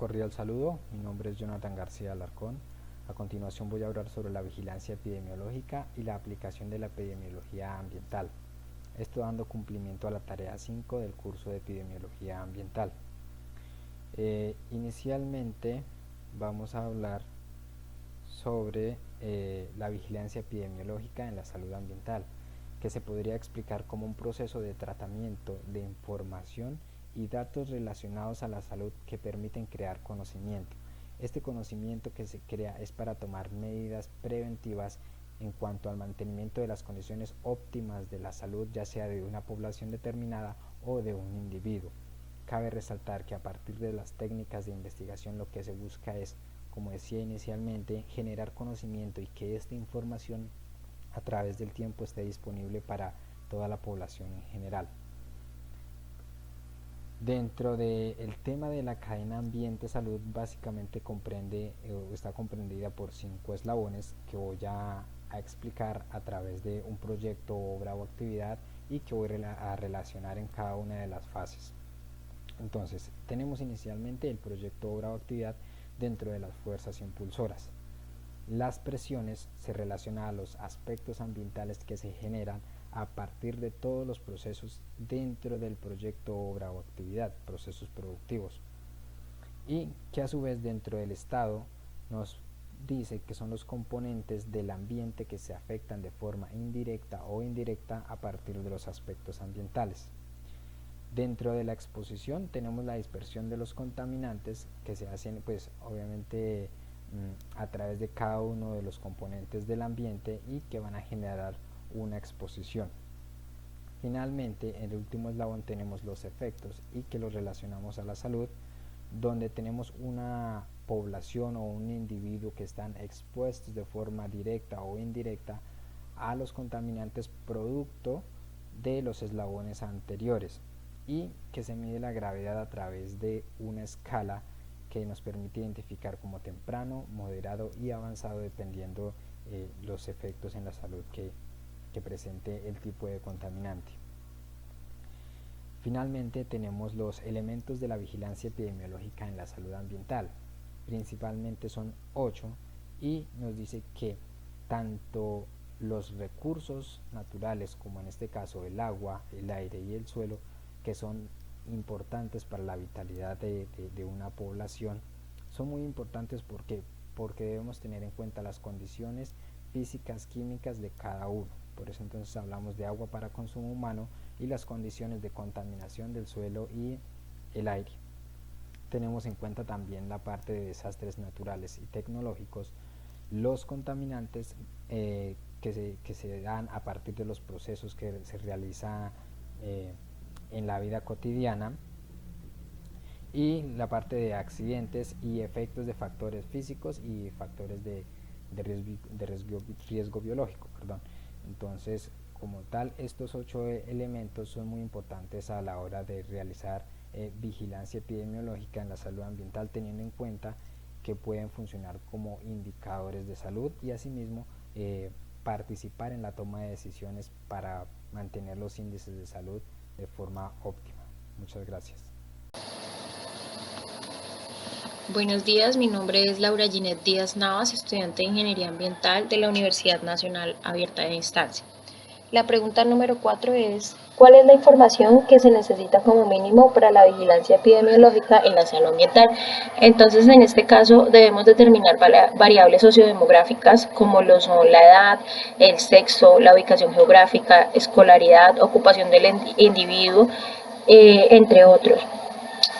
cordial saludo, mi nombre es Jonathan García Alarcón. A continuación voy a hablar sobre la vigilancia epidemiológica y la aplicación de la epidemiología ambiental. Esto dando cumplimiento a la tarea 5 del curso de epidemiología ambiental. Inicialmente vamos a hablar sobre la vigilancia epidemiológica en la salud ambiental, que se podría explicar como un proceso de tratamiento de información y datos relacionados a la salud que permiten crear conocimiento. Este conocimiento que se crea es para tomar medidas preventivas en cuanto al mantenimiento de las condiciones óptimas de la salud, ya sea de una población determinada o de un individuo. Cabe resaltar que a partir de las técnicas de investigación lo que se busca es, como decía inicialmente, generar conocimiento y que esta información a través del tiempo esté disponible para toda la población en general. Dentro del tema de la cadena ambiente-salud, básicamente está comprendida por 5 eslabones que voy a explicar a través de un proyecto, obra o actividad, y que voy a relacionar en cada una de las fases. Entonces, tenemos inicialmente el proyecto, obra o actividad dentro de las fuerzas impulsoras. Las presiones se relacionan a los aspectos ambientales que se generan a partir de todos los procesos dentro del proyecto, obra o actividad, procesos productivos, y que a su vez dentro del Estado nos dice que son los componentes del ambiente que se afectan de forma indirecta o indirecta a partir de los aspectos ambientales. Dentro de la exposición tenemos la dispersión de los contaminantes que se hacen obviamente a través de cada uno de los componentes del ambiente y que van a generar una exposición. Finalmente, en el último eslabón tenemos los efectos y que los relacionamos a la salud, donde tenemos una población o un individuo que están expuestos de forma directa o indirecta a los contaminantes producto de los eslabones anteriores, y que se mide la gravedad a través de una escala que nos permite identificar como temprano, moderado y avanzado dependiendo los efectos en la salud que presente el tipo de contaminante. Finalmente tenemos los elementos de la vigilancia epidemiológica en la salud ambiental. Principalmente son 8 y nos dice que tanto los recursos naturales, como en este caso el agua, el aire y el suelo, que son importantes para la vitalidad de una población, son muy importantes porque debemos tener en cuenta las condiciones físicas, químicas de cada uno. Por eso entonces hablamos de agua para consumo humano y las condiciones de contaminación del suelo y el aire. Tenemos en cuenta también la parte de desastres naturales y tecnológicos, los contaminantes que se dan a partir de los procesos que se realizan en la vida cotidiana, y la parte de accidentes y efectos de factores físicos y factores de riesgo biológico. Entonces, como tal, estos 8 elementos son muy importantes a la hora de realizar vigilancia epidemiológica en la salud ambiental, teniendo en cuenta que pueden funcionar como indicadores de salud y asimismo participar en la toma de decisiones para mantener los índices de salud de forma óptima. Muchas gracias. Buenos días, mi nombre es Laura Ginette Díaz Navas, estudiante de Ingeniería Ambiental de la Universidad Nacional Abierta de Distancia. La pregunta número 4 es: ¿cuál es la información que se necesita como mínimo para la vigilancia epidemiológica en la salud ambiental? Entonces, en este caso, debemos determinar variables sociodemográficas como lo son la edad, el sexo, la ubicación geográfica, escolaridad, ocupación del individuo, entre otros.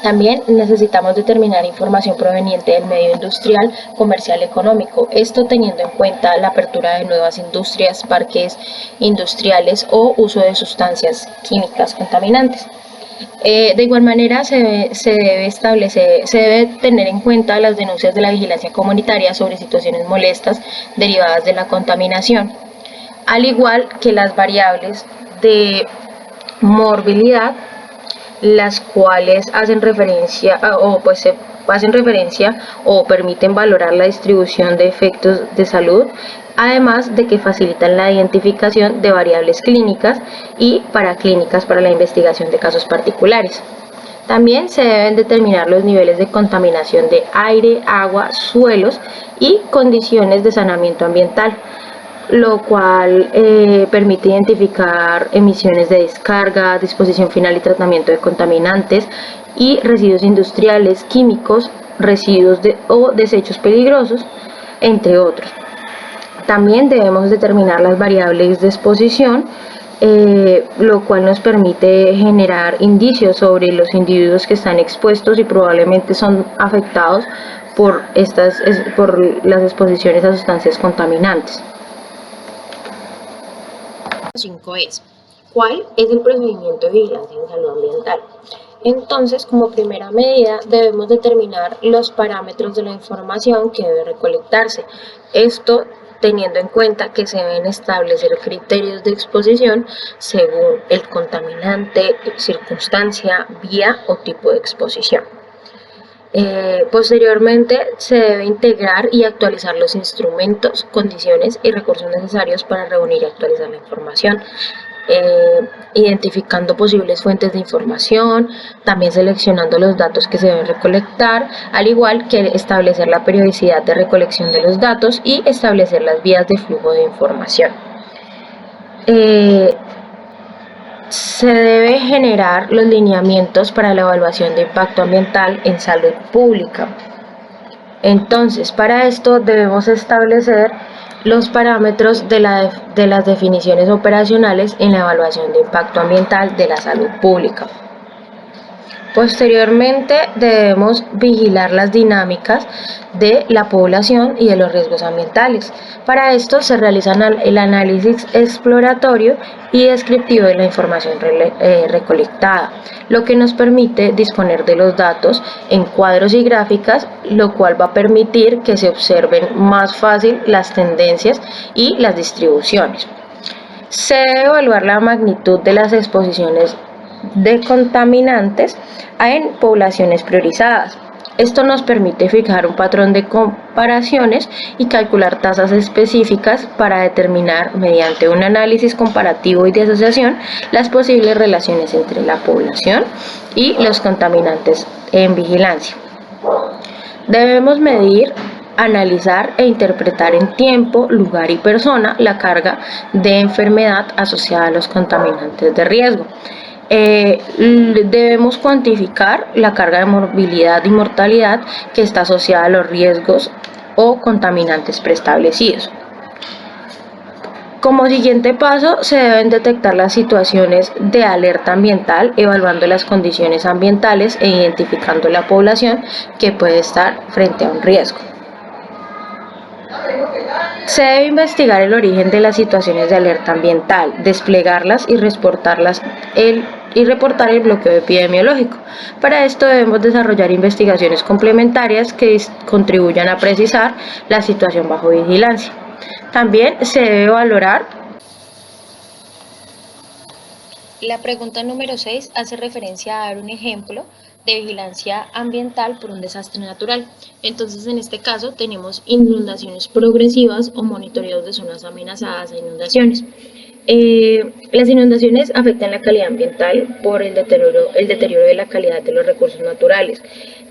También necesitamos determinar información proveniente del medio industrial, comercial, económico, esto teniendo en cuenta la apertura de nuevas industrias, parques industriales o uso de sustancias químicas contaminantes. De igual manera se debe tener en cuenta las denuncias de la vigilancia comunitaria sobre situaciones molestas derivadas de la contaminación, al igual que las variables de morbilidad, las cuales hacen referencia o permiten valorar la distribución de efectos de salud, además de que facilitan la identificación de variables clínicas y paraclínicas para la investigación de casos particulares. También se deben determinar los niveles de contaminación de aire, agua, suelos y condiciones de saneamiento ambiental, lo cual permite identificar emisiones de descarga, disposición final y tratamiento de contaminantes y residuos industriales, químicos, residuos o desechos peligrosos, entre otros. También debemos determinar las variables de exposición, lo cual nos permite generar indicios sobre los individuos que están expuestos y probablemente son afectados por las exposiciones a sustancias contaminantes. 5 es, ¿cuál es el procedimiento de vigilancia en salud ambiental? Entonces, como primera medida, debemos determinar los parámetros de la información que debe recolectarse. Esto teniendo en cuenta que se deben establecer criterios de exposición según el contaminante, circunstancia, vía o tipo de exposición. Posteriormente se debe integrar y actualizar los instrumentos, condiciones y recursos necesarios para reunir y actualizar la información, identificando posibles fuentes de información, también seleccionando los datos que se deben recolectar, al igual que establecer la periodicidad de recolección de los datos y establecer las vías de flujo de información. Se debe generar los lineamientos para la evaluación de impacto ambiental en salud pública. Entonces, para esto debemos establecer los parámetros de las definiciones operacionales en la evaluación de impacto ambiental de la salud pública. Posteriormente debemos vigilar las dinámicas de la población y de los riesgos ambientales. Para esto se realiza el análisis exploratorio y descriptivo de la información recolectada, lo que nos permite disponer de los datos en cuadros y gráficas, lo cual va a permitir que se observen más fácil las tendencias y las distribuciones. Se debe evaluar la magnitud de las exposiciones de contaminantes en poblaciones priorizadas. Esto nos permite fijar un patrón de comparaciones y calcular tasas específicas para determinar, mediante un análisis comparativo y de asociación, las posibles relaciones entre la población y los contaminantes en vigilancia. Debemos medir, analizar e interpretar en tiempo, lugar y persona la carga de enfermedad asociada a los contaminantes de riesgo. Debemos cuantificar la carga de morbilidad y mortalidad que está asociada a los riesgos o contaminantes preestablecidos. Como siguiente paso, se deben detectar las situaciones de alerta ambiental, evaluando las condiciones ambientales e identificando la población que puede estar frente a un riesgo. Se debe investigar el origen de las situaciones de alerta ambiental, desplegarlas y reportar el bloqueo epidemiológico. Para esto debemos desarrollar investigaciones complementarias que contribuyan a precisar la situación bajo vigilancia. También se debe valorar. La pregunta número 6 hace referencia a dar un ejemplo de vigilancia ambiental por un desastre natural. Entonces, en este caso, tenemos inundaciones progresivas o monitoreos de zonas amenazadas a inundaciones. Las inundaciones afectan la calidad ambiental por el deterioro de la calidad de los recursos naturales.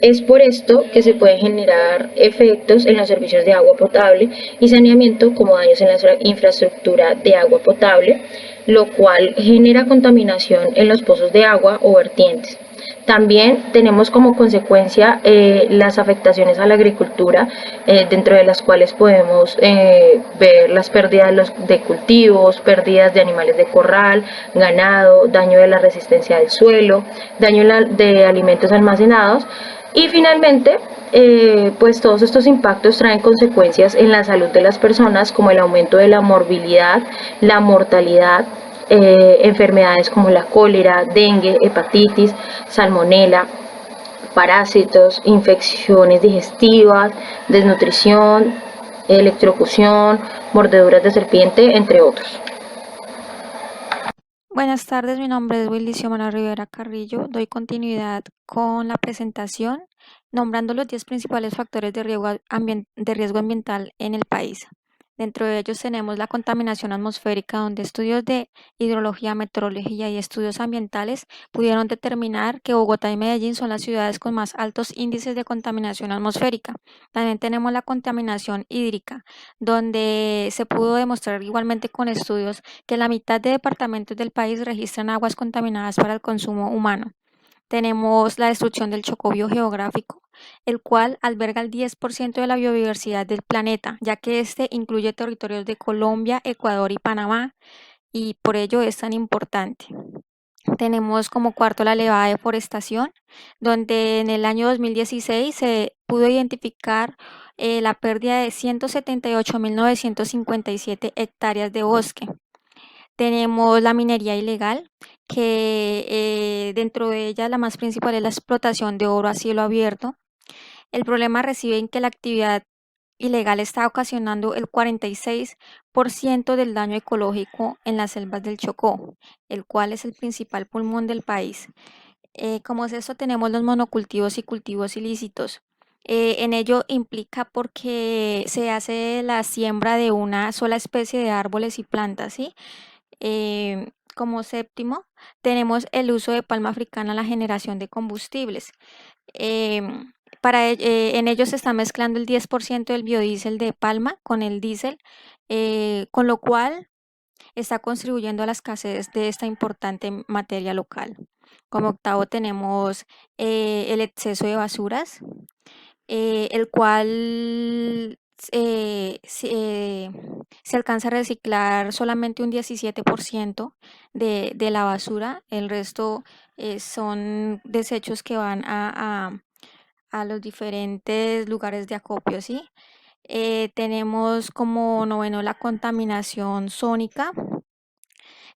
Es por esto que se pueden generar efectos en los servicios de agua potable y saneamiento, como daños en la infraestructura de agua potable, lo cual genera contaminación en los pozos de agua o vertientes. También tenemos como consecuencia las afectaciones a la agricultura, dentro de las cuales podemos ver las pérdidas de cultivos, pérdidas de animales de corral, ganado, daño de la resistencia del suelo, daño de alimentos almacenados y finalmente pues todos estos impactos traen consecuencias en la salud de las personas, como el aumento de la morbilidad, la mortalidad, enfermedades como la cólera, dengue, hepatitis, salmonela, parásitos, infecciones digestivas, desnutrición, electrocución, mordeduras de serpiente, entre otros. Buenas tardes, mi nombre es Willy Xiomara Rivera Carrillo. Doy continuidad con la presentación nombrando los 10 principales factores de riesgo ambiental en el país. Dentro de ellos tenemos la contaminación atmosférica, donde estudios de hidrología, meteorología y estudios ambientales pudieron determinar que Bogotá y Medellín son las ciudades con más altos índices de contaminación atmosférica. También tenemos la contaminación hídrica, donde se pudo demostrar igualmente con estudios que la mitad de departamentos del país registran aguas contaminadas para el consumo humano. Tenemos la destrucción del Chocó biogeográfico, el cual alberga el 10% de la biodiversidad del planeta, ya que este incluye territorios de Colombia, Ecuador y Panamá, y por ello es tan importante. Tenemos como cuarto la elevada deforestación, donde en el año 2016 se pudo identificar la pérdida de 178.957 hectáreas de bosque. Tenemos la minería ilegal, que dentro de ella la más principal es la explotación de oro a cielo abierto. El problema reside en que la actividad ilegal está ocasionando el 46% del daño ecológico en las selvas del Chocó, el cual es el principal pulmón del país. Como es esto, tenemos los monocultivos y cultivos ilícitos. En ello implica porque se hace la siembra de una sola especie de árboles y plantas, ¿sí? Como séptimo, tenemos el uso de palma africana en la generación de combustibles. Em, en ellos se está mezclando el 10% del biodiesel de palma con el diésel, con lo cual está contribuyendo a la escasez de esta importante materia local. Como octavo tenemos el exceso de basuras, el cual se alcanza a reciclar solamente un 17% de la basura, el resto son desechos que van a los diferentes lugares de acopio, ¿sí? Tenemos como noveno la contaminación sónica,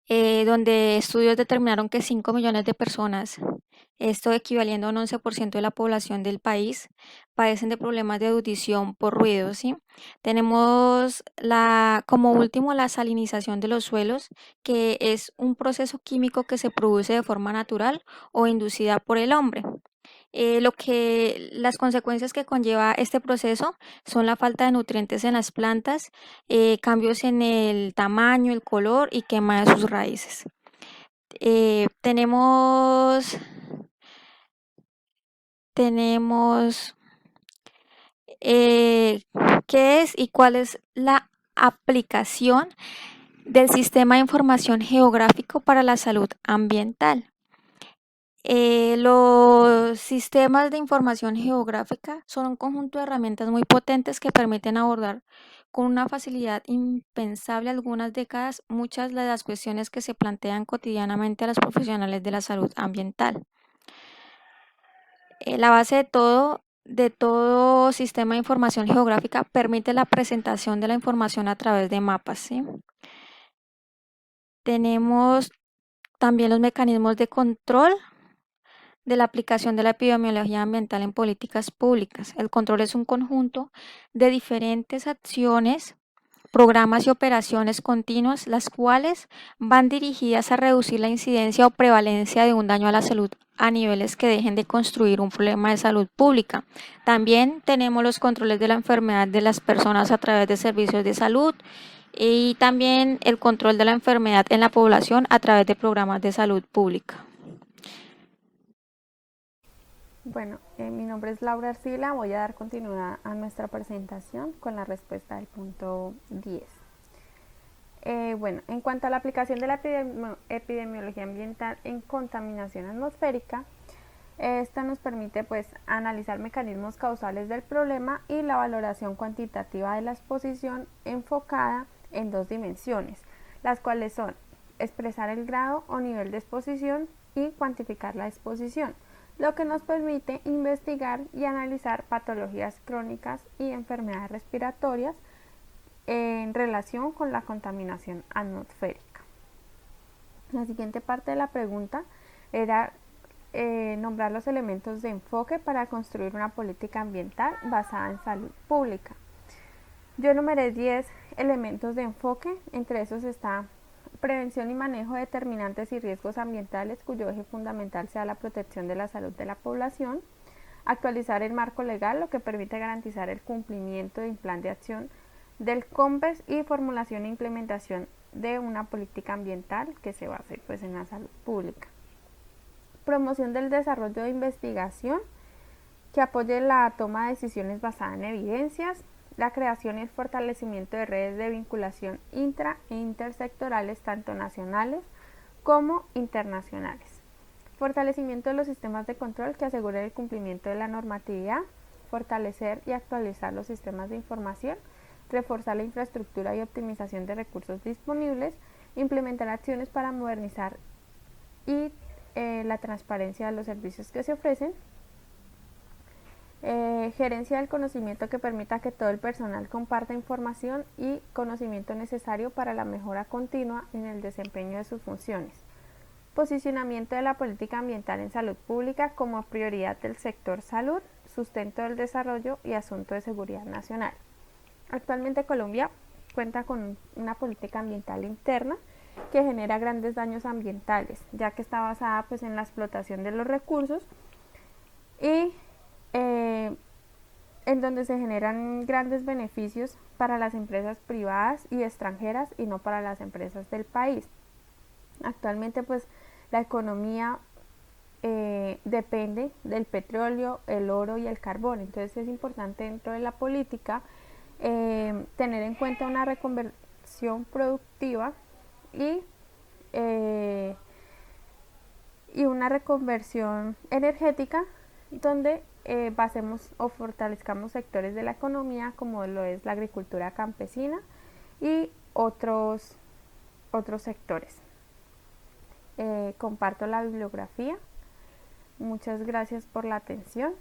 donde estudios determinaron que 5 millones de personas, esto equivaliendo a un 11% de la población del país, padecen de problemas de audición por ruido, ¿sí? Tenemos como último la salinización de los suelos, que es un proceso químico que se produce de forma natural o inducida por el hombre. Las consecuencias que conlleva este proceso son la falta de nutrientes en las plantas, cambios en el tamaño, el color y quema de sus raíces. Tenemos qué es y cuál es la aplicación del sistema de información geográfico para la salud ambiental. Los sistemas de información geográfica son un conjunto de herramientas muy potentes que permiten abordar con una facilidad impensable algunas décadas muchas de las cuestiones que se plantean cotidianamente a los profesionales de la salud ambiental. La base de todo sistema de información geográfica permite la presentación de la información a través de mapas, ¿sí? Tenemos también los mecanismos de control de la aplicación de la epidemiología ambiental en políticas públicas. El control es un conjunto de diferentes acciones, programas y operaciones continuas, las cuales van dirigidas a reducir la incidencia o prevalencia de un daño a la salud a niveles que dejen de construir un problema de salud pública. También tenemos los controles de la enfermedad de las personas a través de servicios de salud y también el control de la enfermedad en la población a través de programas de salud pública. Bueno, mi nombre es Laura Arcila, voy a dar continuidad a nuestra presentación con la respuesta del punto 10. Bueno, en cuanto a la aplicación de la epidemiología ambiental en contaminación atmosférica, esta nos permite pues analizar mecanismos causales del problema y la valoración cuantitativa de la exposición enfocada en dos dimensiones, las cuales son expresar el grado o nivel de exposición y cuantificar la exposición, lo que nos permite investigar y analizar patologías crónicas y enfermedades respiratorias en relación con la contaminación atmosférica. La siguiente parte de la pregunta era nombrar los elementos de enfoque para construir una política ambiental basada en salud pública. Yo enumeré 10 elementos de enfoque, entre esos está prevención y manejo de determinantes y riesgos ambientales, cuyo eje fundamental sea la protección de la salud de la población, actualizar el marco legal, lo que permite garantizar el cumplimiento de un plan de acción del COMPES y formulación e implementación de una política ambiental que se base pues en la salud pública. Promoción del desarrollo de investigación que apoye la toma de decisiones basada en evidencias, la creación y el fortalecimiento de redes de vinculación intra e intersectorales tanto nacionales como internacionales. Fortalecimiento de los sistemas de control que aseguren el cumplimiento de la normatividad, fortalecer y actualizar los sistemas de información, reforzar la infraestructura y optimización de recursos disponibles, implementar acciones para modernizar y la transparencia de los servicios que se ofrecen, gerencia del conocimiento que permita que todo el personal comparta información y conocimiento necesario para la mejora continua en el desempeño de sus funciones. Posicionamiento de la política ambiental en salud pública como prioridad del sector salud, sustento del desarrollo y asunto de seguridad nacional. Actualmente Colombia cuenta con una política ambiental interna que genera grandes daños ambientales, ya que está basada pues en la explotación de los recursos y en donde se generan grandes beneficios para las empresas privadas y extranjeras y no para las empresas del país. Actualmente pues la economía depende del petróleo, el oro y el carbón, entonces es importante dentro de la política tener en cuenta una reconversión productiva y una reconversión energética donde basemos o fortalezcamos sectores de la economía como lo es la agricultura campesina y otros sectores. Comparto la bibliografía. Muchas gracias por la atención.